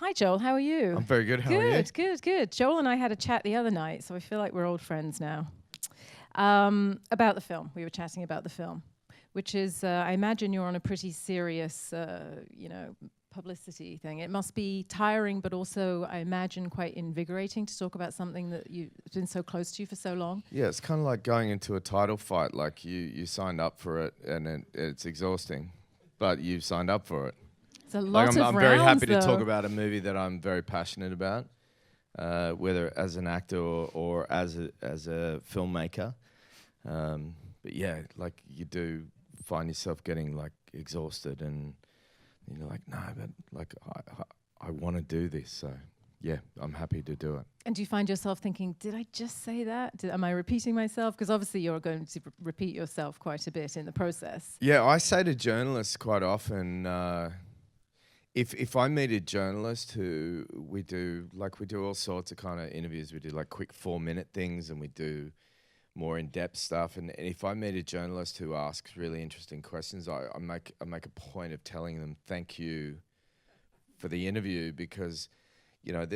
Hi, Joel. How are you? I'm very good. How are you? Good. Joel and I had a chat the other night, so I feel like we're old friends now. About the film. We were chatting about the film, which is, I imagine you're on a pretty serious, publicity thing. It must be tiring, but also, I imagine, quite invigorating to talk about something that you've been so close to for so long. Yeah, it's kind of like going into a title fight. Like you signed up for it, and it's exhausting, but you signed up for it. It's a lot of I'm rounds, very happy to talk though. about a movie that I'm very passionate about, whether as an actor or as a filmmaker. But yeah, like you do find yourself getting like exhausted, and you're like, no, but like I want to do this. So yeah, I'm happy to do it. And do you find yourself thinking, did I just say that? Am I repeating myself? Because obviously you're going to repeat yourself quite a bit in the process. Yeah, I say to journalists quite often, if I meet a journalist who we do all sorts of kind of interviews. We do like quick 4-minute things, and we do more in-depth stuff. And if I meet a journalist who asks really interesting questions, I make a point of telling them thank you for the interview, because you know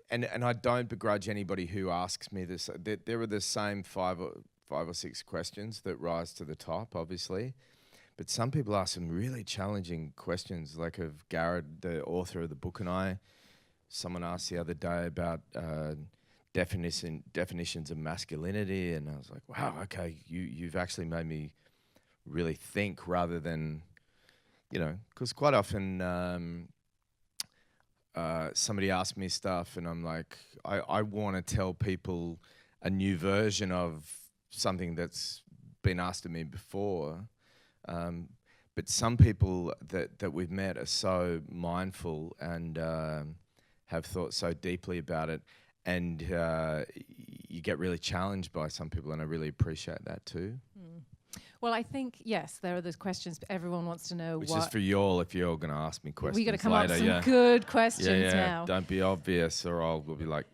and I don't begrudge anybody who asks me this. There are the same five or six questions that rise to the top, obviously. But some people ask some really challenging questions, like of Jared, the author of the book, and I. Someone asked the other day about definitions of masculinity, and I was like, wow, okay, you've actually made me really think, rather than, because quite often somebody asks me stuff, and I'm like, I want to tell people a new version of something that's been asked of me before. But some people that we've met are so mindful and have thought so deeply about it, and you get really challenged by some people, and I really appreciate that too. Well, I think, yes, there are those questions, but everyone wants to know Which is for y'all, if you're going to ask me questions we got to come later. up with some good questions yeah. now. Don't be obvious, or we'll be like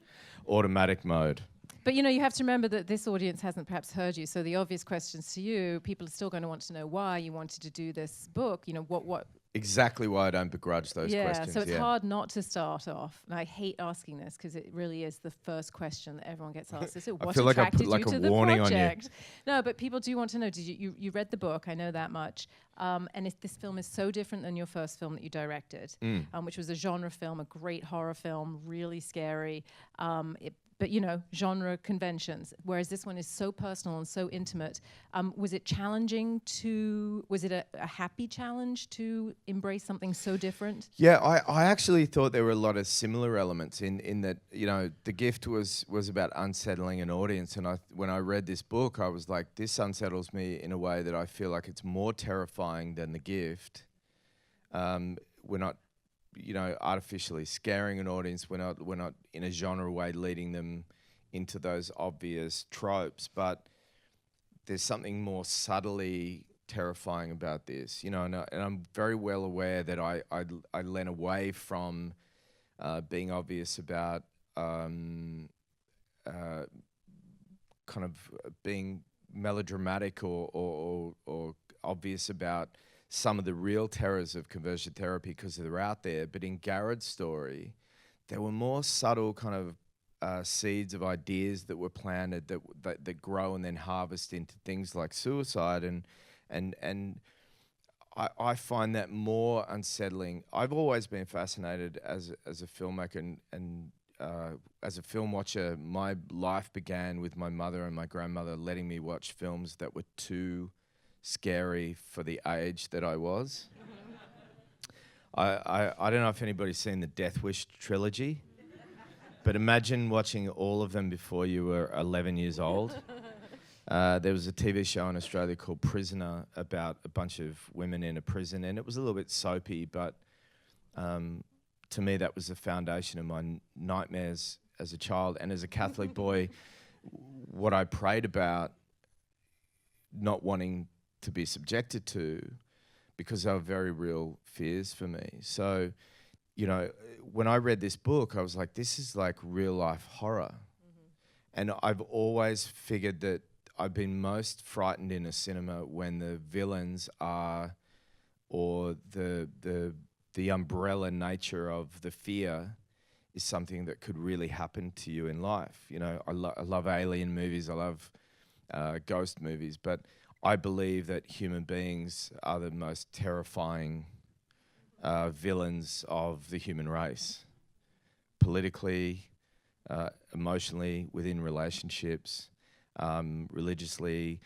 automatic mode. But, you have to remember that this audience hasn't perhaps heard you. So the obvious questions to you, people are still going to want to know why you wanted to do this book. What Exactly why I don't begrudge those questions. So it's hard not to start off. And I hate asking this because it really is the first question that everyone gets asked. Is it what feel like I attracted put like you a to the warning project? on you. No, but people do want to know. Did you read the book? I know that much. And if this film is so different than your first film that you directed, which was a genre film, a great horror film, really scary. But genre conventions, whereas this one is so personal and so intimate. Was it challenging was it a happy challenge to embrace something so different? Yeah, I actually thought there were a lot of similar elements in that, The Gift was about unsettling an audience. And when I read this book, I was like, this unsettles me in a way that I feel like it's more terrifying than The Gift. We're not artificially scaring an audience. We're not in a genre way leading them into those obvious tropes, but there's something more subtly terrifying about this, and I'm very well aware that I lent away from being obvious about kind of being melodramatic or obvious about some of the real terrors of conversion therapy, because they're out there. But in Jared's story, there were more subtle kind of seeds of ideas that were planted that grow and then harvest into things like suicide. And I find that more unsettling. I've always been fascinated as a filmmaker and as a film watcher. My life began with my mother and my grandmother letting me watch films that were too scary for the age that I was. I don't know if anybody's seen the Death Wish trilogy, but imagine watching all of them before you were 11 years old. There was a TV show in Australia called Prisoner about a bunch of women in a prison, and it was a little bit soapy, but to me that was the foundation of my nightmares as a child. And as a Catholic boy, what I prayed about not wanting to be subjected to, because they were very real fears for me. So, when I read this book, I was like, this is like real life horror. And I've always figured that I've been most frightened in a cinema when the villains are, or the the umbrella nature of the fear is something that could really happen to you in life. You know, I love alien movies, I love ghost movies, but I believe that human beings are the most terrifying villains of the human race. Politically, emotionally, within relationships, religiously,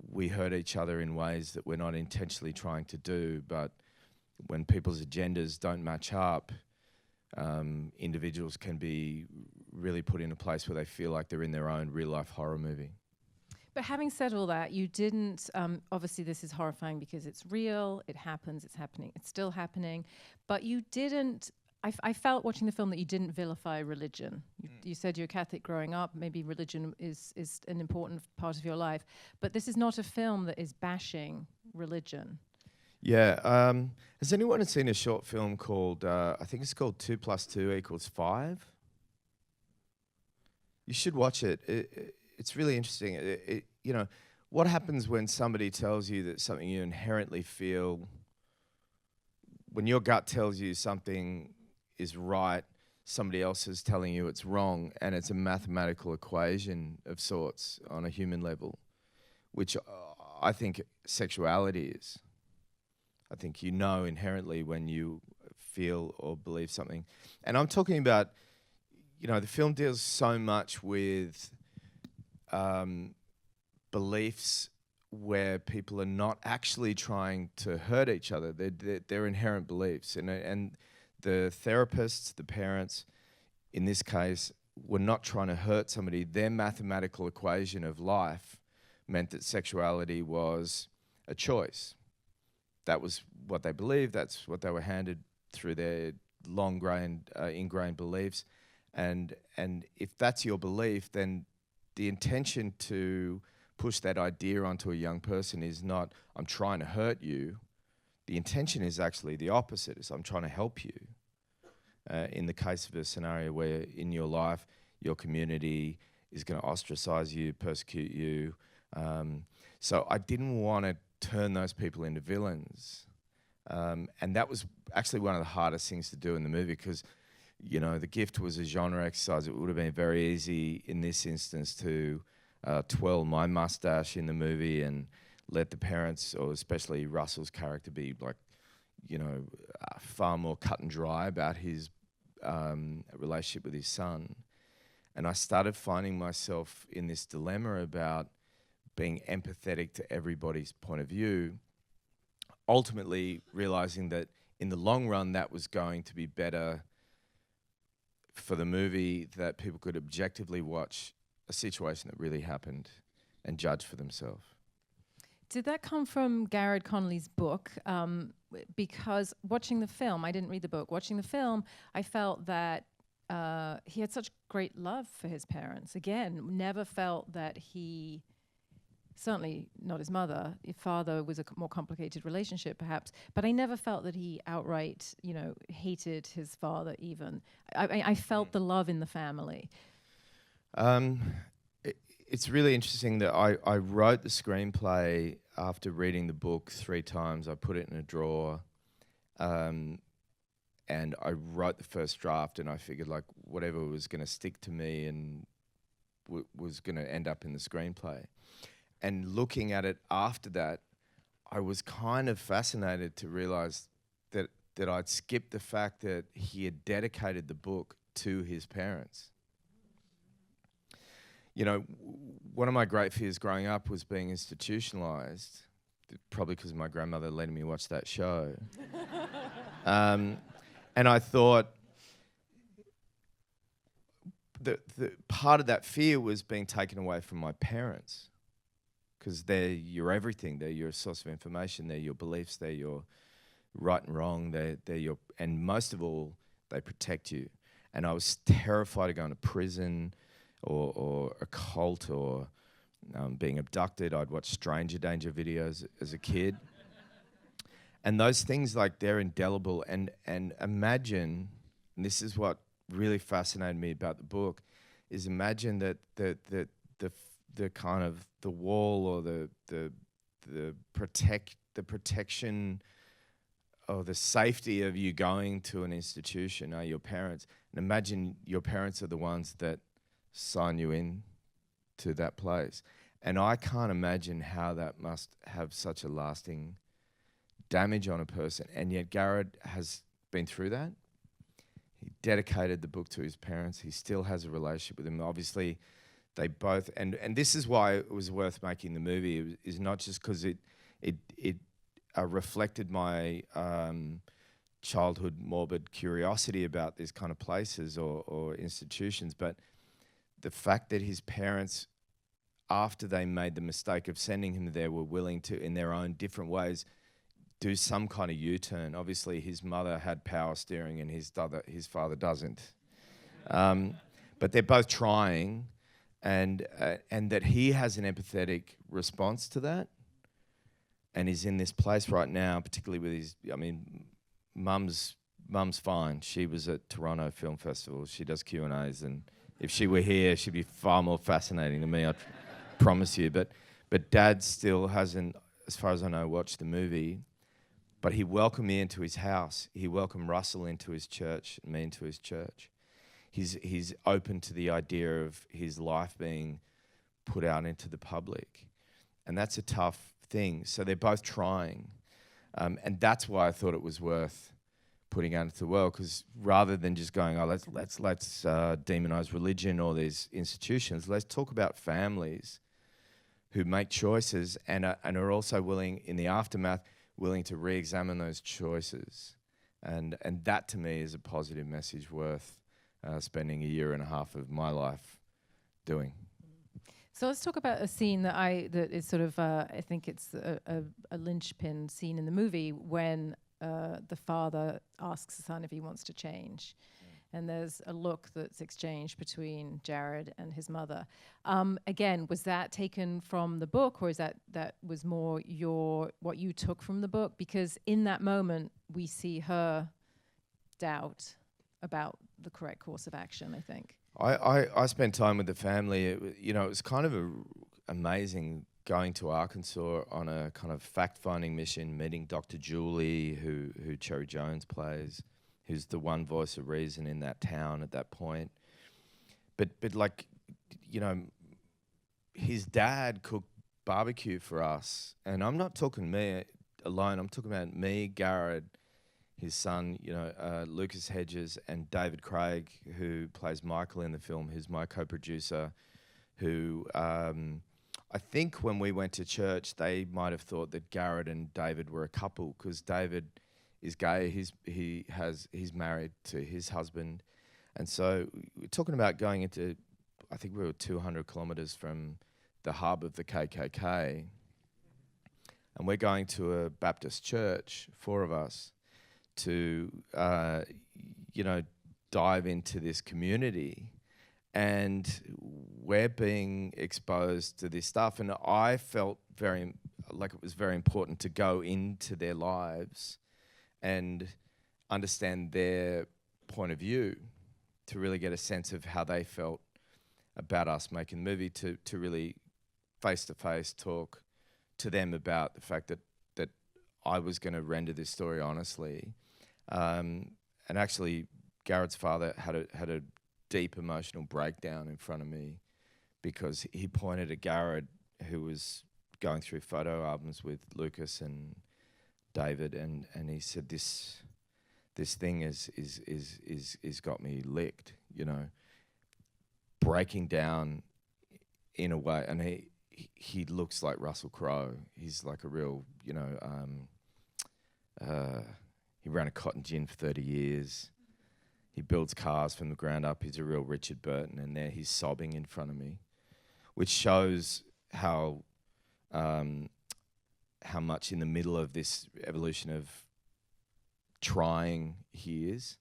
we hurt each other in ways that we're not intentionally trying to do, but when people's agendas don't match up, individuals can be really put in a place where they feel like they're in their own real-life horror movie. But having said all that, you didn't, obviously this is horrifying because it's real, it happens, it's happening, it's still happening, but you didn't, I felt watching the film that you didn't vilify religion. You said you're Catholic growing up, maybe religion is an important part of your life, but this is not a film that is bashing religion. Yeah, has anyone seen a short film called, I think it's called 2 + 2 = 5? You should watch it. It's really interesting. You know, what happens when somebody tells you that something you inherently feel, when your gut tells you something is right, somebody else is telling you it's wrong, and it's a mathematical equation of sorts on a human level, which I think sexuality is. I think you know inherently when you feel or believe something. And I'm talking about, you know, the film deals so much with beliefs where people are not actually trying to hurt each other. They're inherent beliefs. And the therapists, the parents, in this case, were not trying to hurt somebody. Their mathematical equation of life meant that sexuality was a choice. That was what they believed. That's what they were handed through their ingrained beliefs. And if that's your belief, then the intention to push that idea onto a young person is not, I'm trying to hurt you. The intention is actually the opposite, is I'm trying to help you. In the case of a scenario where in your life, your community is going to ostracize you, persecute you. So I didn't want to turn those people into villains. And that was actually one of the hardest things to do in the movie because, you know, The Gift was a genre exercise. It would have been very easy in this instance to twirl my mustache in the movie and let the parents, or especially Russell's character, be like, you know, far more cut and dry about his relationship with his son. And I started finding myself in this dilemma about being empathetic to everybody's point of view, ultimately realizing that in the long run that was going to be better for the movie, that people could objectively watch a situation that really happened and judge for themselves. Did that come from Garrett Connolly's book? Because watching the film, I didn't read the book, watching the film, I felt that he had such great love for his parents. Again, never felt that he, certainly not his mother, his father was a more complicated relationship perhaps, but I never felt that he outright, you know, hated his father even. I felt the love in the family. It's really interesting that I wrote the screenplay after reading the book 3 times. I put it in a drawer, and I wrote the first draft, and I figured like whatever was going to stick to me and was going to end up in the screenplay. And looking at it after that, I was kind of fascinated to realize that I'd skipped the fact that he had dedicated the book to his parents. You know, one of my great fears growing up was being institutionalized, probably because my grandmother letting me watch that show. And I thought the part of that fear was being taken away from my parents, because they're your everything. They're your source of information. They're your beliefs. They're your right and wrong. They're your, and most of all, they protect you. And I was terrified of going to prison or a cult or being abducted. I'd watch stranger danger videos as a kid. And those things, like, they're indelible. And imagine, and this is what really fascinated me about the book, is imagine that the kind of the wall or the protection or the safety of you going to an institution are your parents. And imagine your parents are the ones that sign you in to that place. And I can't imagine how that must have such a lasting damage on a person. And yet Jared has been through that. He dedicated the book to his parents. He still has a relationship with them. Obviously, they both, and this is why it was worth making the movie, is not just because it reflected my childhood morbid curiosity about these kind of places or institutions, but the fact that his parents, after they made the mistake of sending him there, were willing to, in their own different ways, do some kind of U-turn. Obviously, his mother had power steering and his father doesn't. But they're both trying, and that he has an empathetic response to that, and he's in this place right now, particularly with his, I mean, mum's fine. She was at Toronto Film Festival. She does Q&As, and if she were here, she'd be far more fascinating than me, I promise you. But Dad still hasn't, as far as I know, watched the movie. But he welcomed me into his house. He welcomed Russell into his church, and me into his church. He's open to the idea of his life being put out into the public. And that's a tough thing. So they're both trying. And that's why I thought it was worth putting out into the world, because rather than just going, oh, let's demonize religion or these institutions, let's talk about families who make choices and are also willing, in the aftermath, willing to re-examine those choices. And that to me is a positive message worth spending a year and a half of my life doing. So let's talk about a scene that is sort of, I think it's a linchpin scene in the movie when the father asks the son if he wants to change. And there's a look that's exchanged between Jared and his mother. Again, was that taken from the book, or is that was more what you took from the book? Because in that moment, we see her doubt about the correct course of action, I think. I spent time with the family. It was kind of amazing going to Arkansas on a kind of fact-finding mission, meeting Dr. Julie, who Cherry Jones plays, who's the one voice of reason in that town at that point. But like, his dad cooked barbecue for us, and I'm not talking me alone. I'm talking about me, Jared, his son, Lucas Hedges, and David Craig, who plays Michael in the film, who's my co-producer, who I think when we went to church, they might have thought that Jared and David were a couple, because David is gay. He's married to his husband, and so we're talking about going into, I think we were 200 kilometres from the hub of the KKK, and we're going to a Baptist church, 4 of us, to dive into this community, and we're being exposed to this stuff, and I felt like it was very important to go into their lives and understand their point of view, to really get a sense of how they felt about us making the movie, to really face-to-face talk to them about the fact that I was going to render this story honestly. And actually, Jared's father had a deep emotional breakdown in front of me, because he pointed at Jared, who was going through photo albums with Lucas and David, and he said, this thing is got me licked, breaking down in a way. And he looks like Russell Crowe. He's like a real, he ran a cotton gin for 30 years. He builds cars from the ground up. He's a real Richard Burton, and there he's sobbing in front of me, which shows how much in the middle of this evolution of trying he is.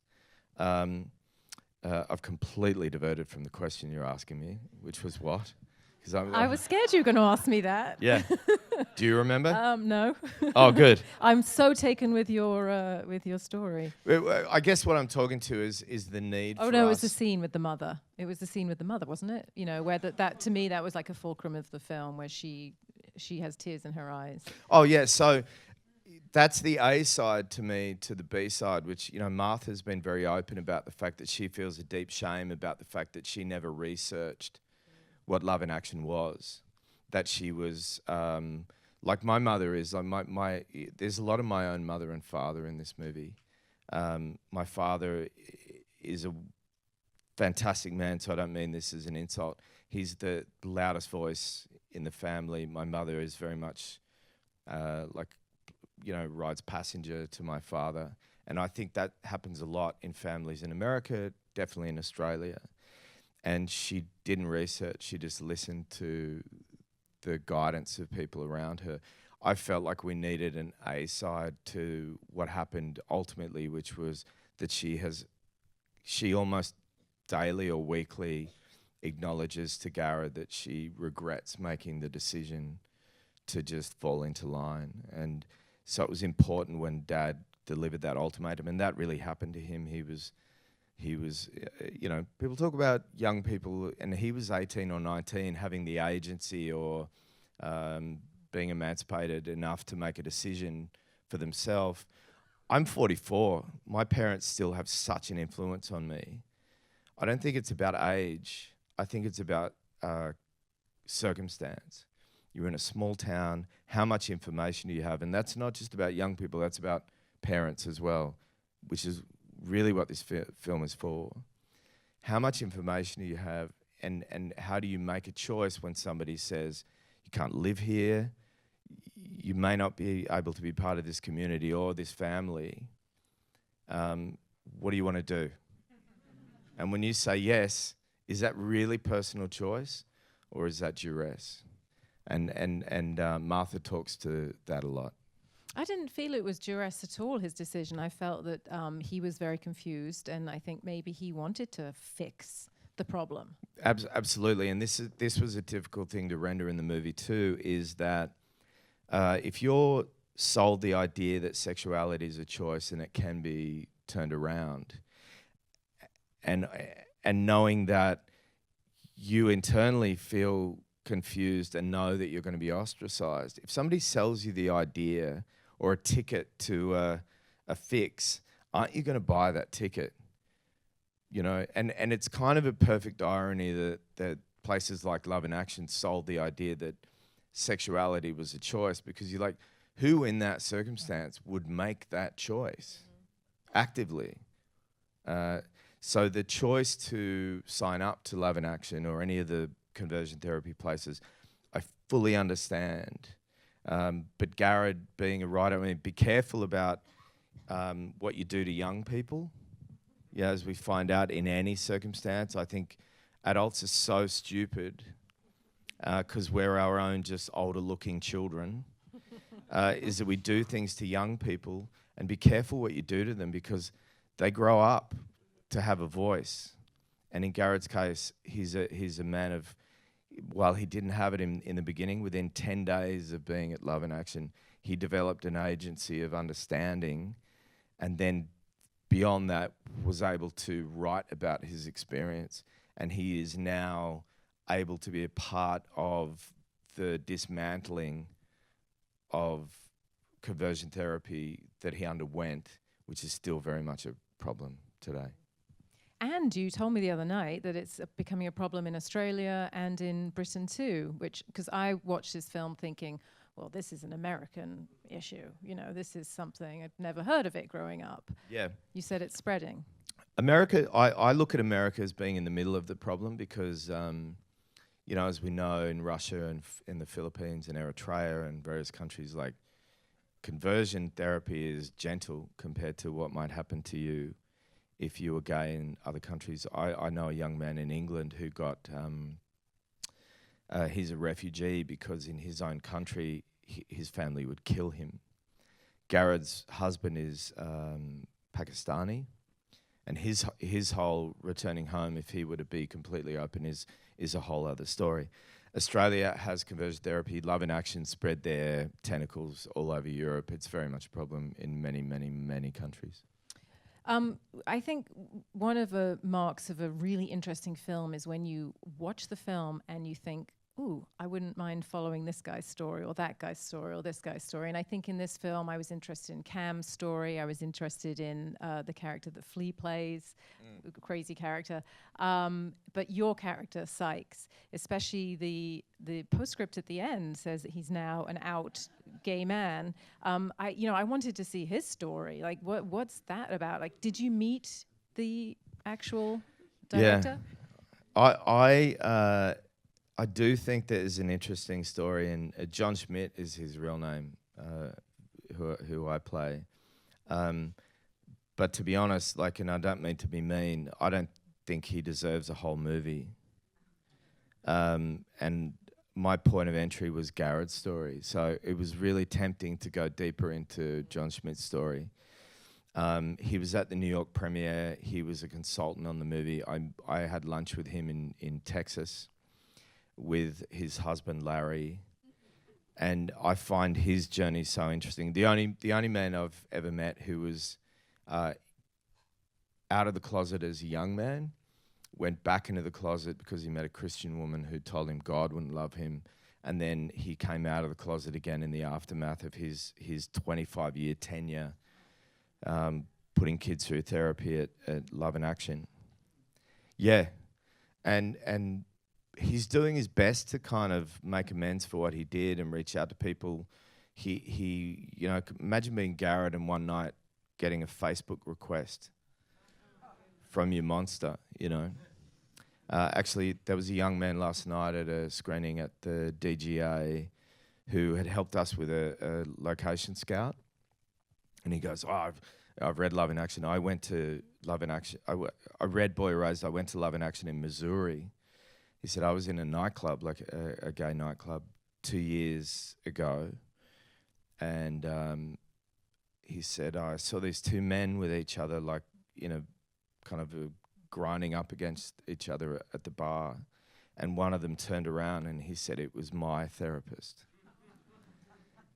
I've completely diverted from the question you're asking me, which was what? Because I was scared you were going to ask me that. Yeah. Do you remember? No. Oh, good. I'm so taken with your story. I guess what I'm talking to is the need for us. Oh, no, it was the scene with the mother. It was the scene with the mother, wasn't it? Where that to me, that was like a fulcrum of the film, where she has tears in her eyes. Oh, yeah. So That's the A side to me, to the B side, which, you know, Martha's been very open about the fact that she feels a deep shame about the fact that she never researched what Love in Action was. That she was, like my mother is, like there's a lot of my own mother and father in this movie. My father is a fantastic man, so I don't mean this as an insult. He's the loudest voice in the family. My mother is very much like, you know, rides passenger to my father. And I think that happens a lot in families in America, definitely in Australia. And she didn't research, she just listened to the guidance of people around her. I felt like we needed an A side to what happened ultimately, which was that she almost daily or weekly acknowledges to Garrett that she regrets making the decision to just fall into line. And so it was important when Dad delivered that ultimatum, and that really happened to him. He was, you know, people talk about young people, and he was 18 or 19, having the agency or being emancipated enough to make a decision for themselves. I'm 44. My parents still have such an influence on me. I don't think it's about age. I think it's about circumstance. You're in a small town. How much information do you have? And that's not just about young people. That's about parents as well, which is really what this film is for. How much information do you have, and how do you make a choice when somebody says, you can't live here, you may not be able to be part of this community or this family. What do you want to do? And when you say yes, is that really personal choice, or is that duress? And Martha talks to that a lot. I didn't feel it was duress at all, his decision. I felt that he was very confused, and I think maybe he wanted to fix the problem. Absolutely, and this was a difficult thing to render in the movie too, is that if you're sold the idea that sexuality is a choice and it can be turned around, and knowing that you internally feel confused and know that you're going to be ostracized. If somebody sells you the idea or a ticket to a fix, aren't you going to buy that ticket? You know, and it's kind of a perfect irony that places like Love in Action sold the idea that sexuality was a choice, because you're like, who in that circumstance would make that choice actively? So the choice to sign up to Love in Action or any of the conversion therapy places, I fully understand. But Jared, being a writer, I mean, be careful about what you do to young people. Yeah, as we find out in any circumstance, I think adults are so stupid because we're our own just older looking children, is that we do things to young people, and be careful what you do to them, because they grow up to have a voice. And in Jared's case, he's a man of, while he didn't have it in the beginning, within 10 days of being at Love in Action, he developed an agency of understanding, and then beyond that was able to write about his experience. And he is now able to be a part of the dismantling of conversion therapy that he underwent, which is still very much a problem today. And you told me the other night that it's becoming a problem in Australia and in Britain too, which, because I watched this film thinking, well, this is an American issue. You know, this is something, I'd never heard of it growing up. Yeah. You said it's spreading. America, I look at America as being in the middle of the problem because, you know, as we know, in Russia and in the Philippines and Eritrea and various countries, like, conversion therapy is gentle compared to what might happen to you if you were gay in other countries. I know a young man in England who got, he's a refugee because in his own country, his family would kill him. Jared's husband is Pakistani, and his whole returning home, if he were to be completely open, is a whole other story. Australia has conversion therapy. Love in Action spread their tentacles all over Europe. It's very much a problem in many, many, many countries. I think one of the marks of a really interesting film is when you watch the film and you think, ooh, I wouldn't mind following this guy's story or that guy's story or this guy's story. And I think in this film, I was interested in Cam's story. I was interested in the character that Flea plays, a crazy character. But your character, Sykes, especially the postscript at the end says that he's now an out gay man. I wanted to see his story. Like, what's that about? Like, did you meet the actual director? Yeah. I do think that is an interesting story, and John Schmidt is his real name, who I play. But to be honest, like, and I don't mean to be mean, I don't think he deserves a whole movie. And my point of entry was Garrett's story, so it was really tempting to go deeper into John Schmidt's story. He was at the New York premiere. He was a consultant on the movie. I had lunch with him in Texas, with his husband Larry, and I find his journey so interesting. The only man I've ever met who was out of the closet as a young man, went back into the closet because he met a Christian woman who told him God wouldn't love him, and then he came out of the closet again in the aftermath of his 25-year tenure, putting kids through therapy at Love in Action. Yeah, and he's doing his best to kind of make amends for what he did and reach out to people. He imagine being Garrett and one night getting a Facebook request from your monster, Actually, there was a young man last night at a screening at the DGA who had helped us with a location scout. And he goes, I've read Love in Action. I went to Love in Action. I read Boy Erased. I went to Love in Action in Missouri. He said, I was in a nightclub, like a gay nightclub, 2 years ago. And he said, I saw these two men with each other, like, kind of grinding up against each other at the bar. And one of them turned around and he said it was my therapist.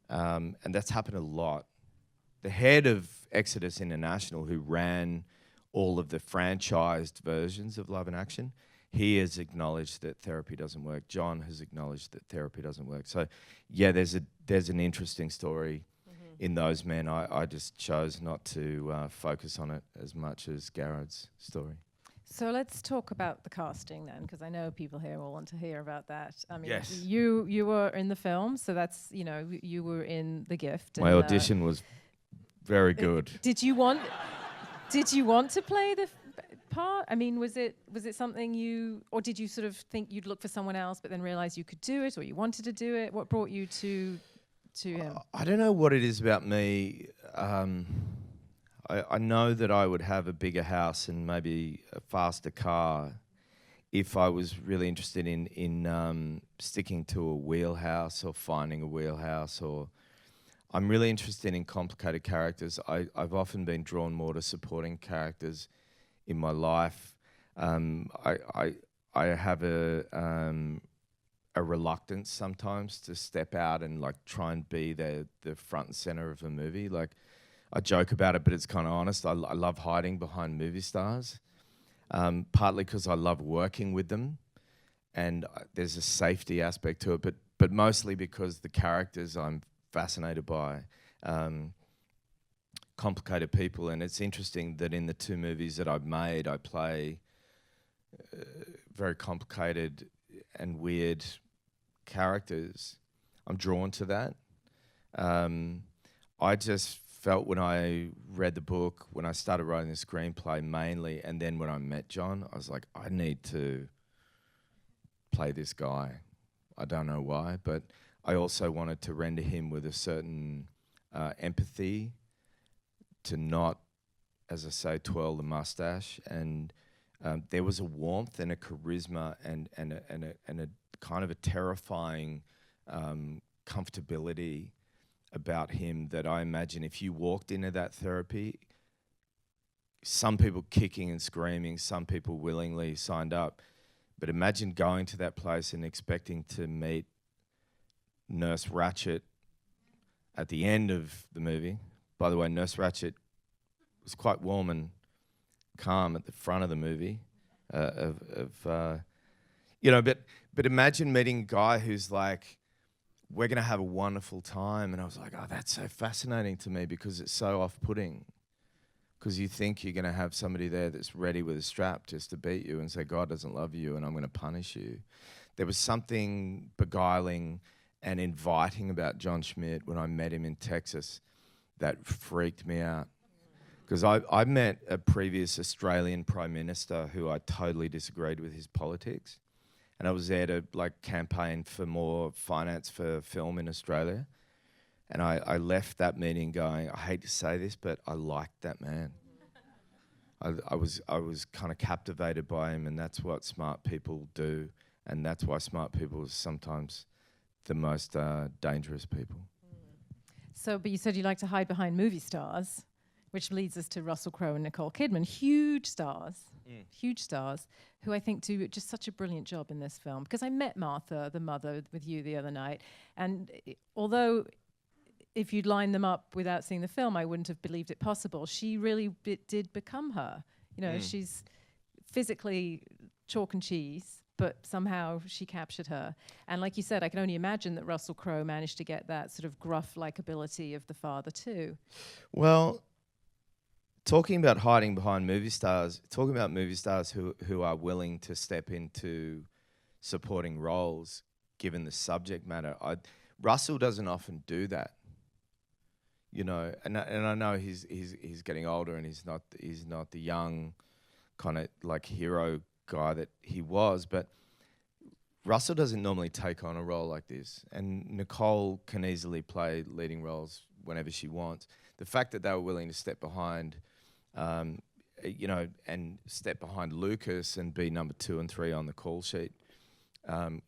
And that's happened a lot. The head of Exodus International, who ran all of the franchised versions of Love in Action, he has acknowledged that therapy doesn't work. John has acknowledged that therapy doesn't work. So, yeah, there's an interesting story in those men. I just chose not to focus on it as much as Garrett's story. So let's talk about the casting then, because I know people here will want to hear about that. I mean, yes. You were in the film, so that's, you were in The Gift. My audition was very good. Did you want to play the part? I mean, was it something or did you sort of think you'd look for someone else but then realize you could do it, or you wanted to do it? What brought you to him? I don't know what it is about me. I know that I would have a bigger house and maybe a faster car if I was really interested in sticking to a wheelhouse or finding a wheelhouse. Or I'm really interested in complicated characters. I've often been drawn more to supporting characters in my life. I have a reluctance sometimes to step out and like try and be the front and center of a movie. Like, I joke about it, but it's kind of honest. I love hiding behind movie stars, partly because I love working with them, and there's a safety aspect to it, but mostly because the characters I'm fascinated by, complicated people. And it's interesting that in the two movies that I've made, I play very complicated and weird characters. I'm drawn to that. I just felt when I read the book, when I started writing the screenplay mainly, and then when I met John, I was like, I need to play this guy. I don't know why, but I also wanted to render him with a certain empathy, to not, as I say, twirl the mustache. And there was a warmth and a charisma and a kind of a terrifying comfortability about him that I imagine if you walked into that therapy, some people kicking and screaming, some people willingly signed up, but imagine going to that place and expecting to meet Nurse Ratched at the end of the movie. By the way, Nurse Ratched was quite warm and calm at the front of the movie, but But imagine meeting a guy who's like, we're going to have a wonderful time. And I was like, oh, that's so fascinating to me because it's so off-putting. Because you think you're going to have somebody there that's ready with a strap just to beat you and say, God doesn't love you and I'm going to punish you. There was something beguiling and inviting about John Schmidt when I met him in Texas that freaked me out. Because I met a previous Australian Prime Minister who I totally disagreed with his politics. And I was there to like campaign for more finance for film in Australia. And I left that meeting going, I hate to say this, but I liked that man. I was kind of captivated by him, and that's what smart people do. And that's why smart people are sometimes the most dangerous people. So, but you said you like to hide behind movie stars, which leads us to Russell Crowe and Nicole Kidman, huge stars, who I think do just such a brilliant job in this film. Because I met Martha, the mother, with you the other night, and although if you'd lined them up without seeing the film, I wouldn't have believed it possible. She really did become her. You know, she's physically chalk and cheese, but somehow she captured her. And like you said, I can only imagine that Russell Crowe managed to get that sort of gruff likability of the father too. Well, talking about hiding behind movie stars, talking about movie stars who are willing to step into supporting roles given the subject matter, Russell doesn't often do that. You know, and I know he's getting older and he's not the young kind of like hero guy that he was, but Russell doesn't normally take on a role like this, and Nicole can easily play leading roles whenever she wants. The fact that they were willing to step behind, you know, and step behind Lucas and be number 2 and 3 on the call sheet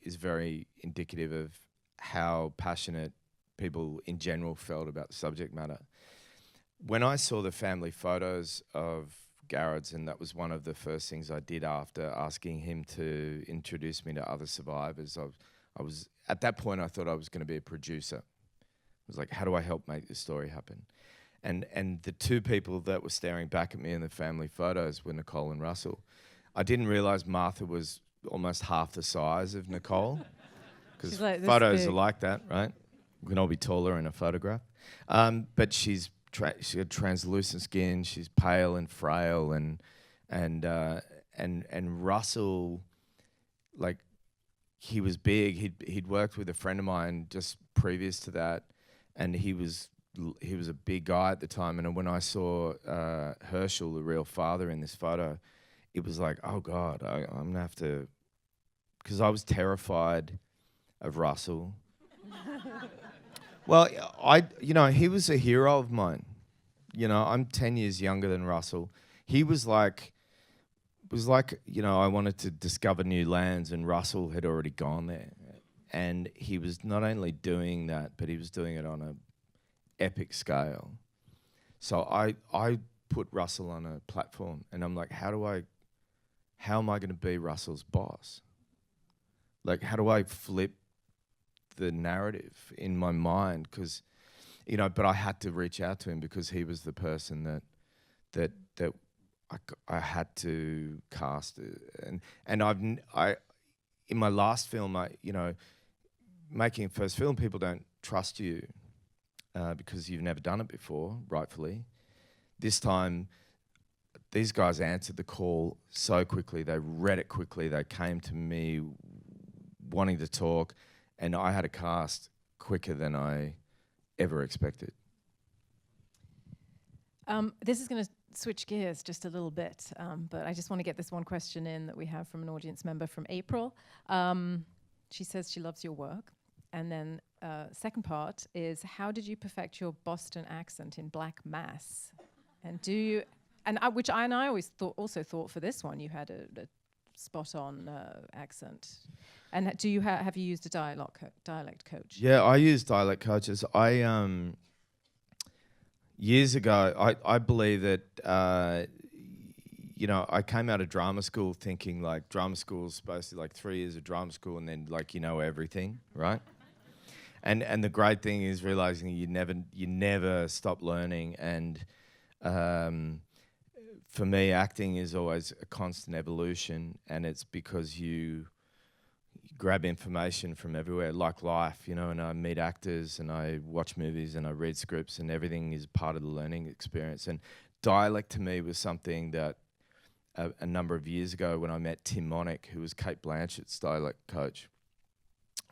is very indicative of how passionate people in general felt about the subject matter. When I saw the family photos of Garrett's, and that was one of the first things I did after asking him to introduce me to other survivors, I was at that point I thought I was going to be a producer. I was like, how do I help make this story happen? And the two people that were staring back at me in the family photos were Nicole and Russell. I didn't realize Martha was almost half the size of Nicole, because like photos are like that, right? We can all be taller in a photograph. But she had translucent skin. She's pale and frail, and Russell, like, he was big. He'd worked with a friend of mine just previous to that, and he was a big guy at the time. And when I saw Herschel, the real father, in this photo, it was like, oh God, I'm gonna have to, because I was terrified of Russell. Well, he was a hero of mine. You know, I'm 10 years younger than Russell. He was like, I wanted to discover new lands, and Russell had already gone there. And he was not only doing that, but he was doing it on a epic scale. So I put Russell on a platform, and I'm like, how am I going to be Russell's boss? Like, how do I flip the narrative in my mind? Because, you know, but I had to reach out to him because he was the person that I had to cast. And I in my last film, making a first film, people don't trust you because you've never done it before, rightfully. This time, these guys answered the call so quickly. They read it quickly. They came to me wanting to talk, and I had a cast quicker than I ever expected. This is going to switch gears just a little bit, but I just want to get this one question in that we have from an audience member from April. She says she loves your work. And then second part is, how did you perfect your Boston accent in Black Mass? And do you, and I always thought for this one you had a spot-on accent. And do you have you used a dialect coach? Yeah, I use dialect coaches. Years ago, I believe that, I came out of drama school thinking like drama school is supposed to, like, 3 years of drama school and then, like, you know everything, right? And the great thing is realizing you never stop learning. And for me, acting is always a constant evolution, and it's because you grab information from everywhere, like life, you know, and I meet actors and I watch movies and I read scripts, and everything is part of the learning experience. And dialect to me was something that a number of years ago when I met Tim Monick, who was Kate Blanchett's dialect coach,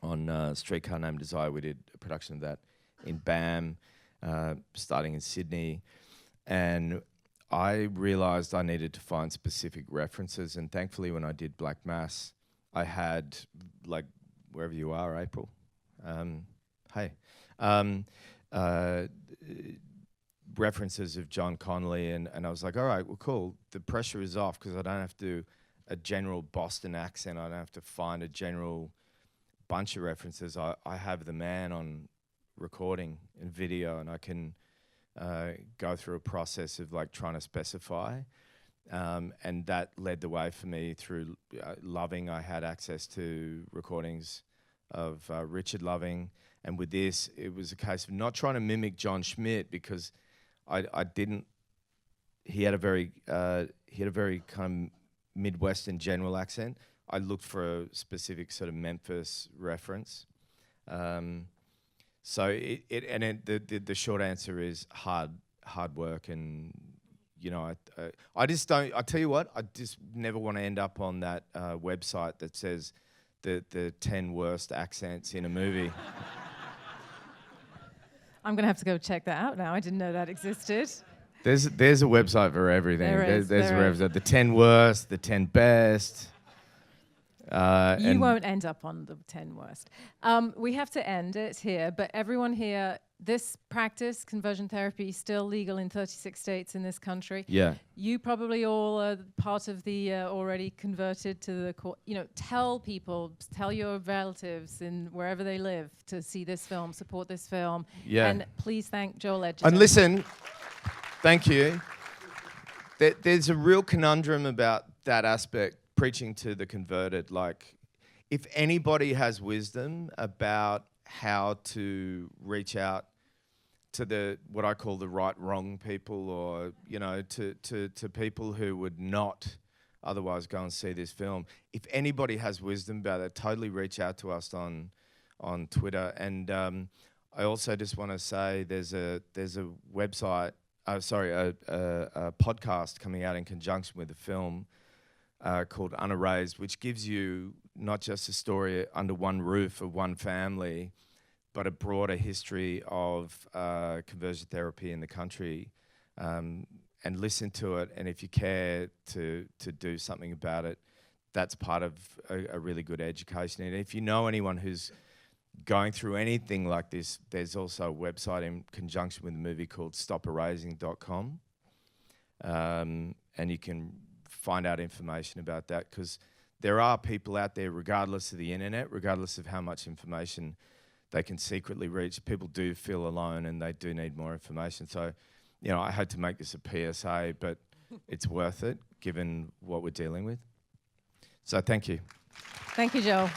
on Streetcar Named Desire. We did a production of that in BAM, starting in Sydney. And I realised I needed to find specific references. And thankfully, when I did Black Mass, I had, like, wherever you are, April, hey, references of John Connolly. And I was like, all right, well, cool. The pressure is off because I don't have to do a general Boston accent. I don't have to find a general bunch of references. I have the man on recording and video, and I can go through a process of like trying to specify, and that led the way for me through Loving. I had access to recordings of Richard Loving, and with this it was a case of not trying to mimic John Schmidt, because I didn't. He had a very kind of Midwestern general accent. I looked for a specific sort of Memphis reference. So the short answer is hard work, and you know, I just don't. I tell you what, I just never want to end up on that website that says the 10 worst accents in a movie. I'm gonna have to go check that out now. I didn't know that existed. There's a website for everything. There's a website. The 10 worst, the 10 best. You won't end up on the 10 worst. We have to end it here, but everyone here, this practice, conversion therapy, is still legal in 36 states in this country. Yeah. You probably all are part of the already converted to the court. You know, tell people, tell your relatives in wherever they live to see this film, support this film. Yeah. And please thank Joel Edgerton. And listen, thank you. There's a real conundrum about that aspect. Preaching to the converted, like, if anybody has wisdom about how to reach out to the what I call the right wrong people, or you know, to people who would not otherwise go and see this film, if anybody has wisdom about it, totally reach out to us on Twitter. And I also just want to say there's a website, a podcast coming out in conjunction with the film. Called ERASED, which gives you not just a story under one roof of one family, but a broader history of conversion therapy in the country. And listen to it, and if you care to do something about it, that's part of a really good education. And if you know anyone who's going through anything like this, there's also a website in conjunction with a movie called stoperasing.com. And you can find out information about that, because there are people out there, regardless of the internet, regardless of how much information they can secretly reach, people do feel alone and they do need more information. So, you know, I had to make this a PSA, but it's worth it given what we're dealing with. So thank you. Thank you, Joel.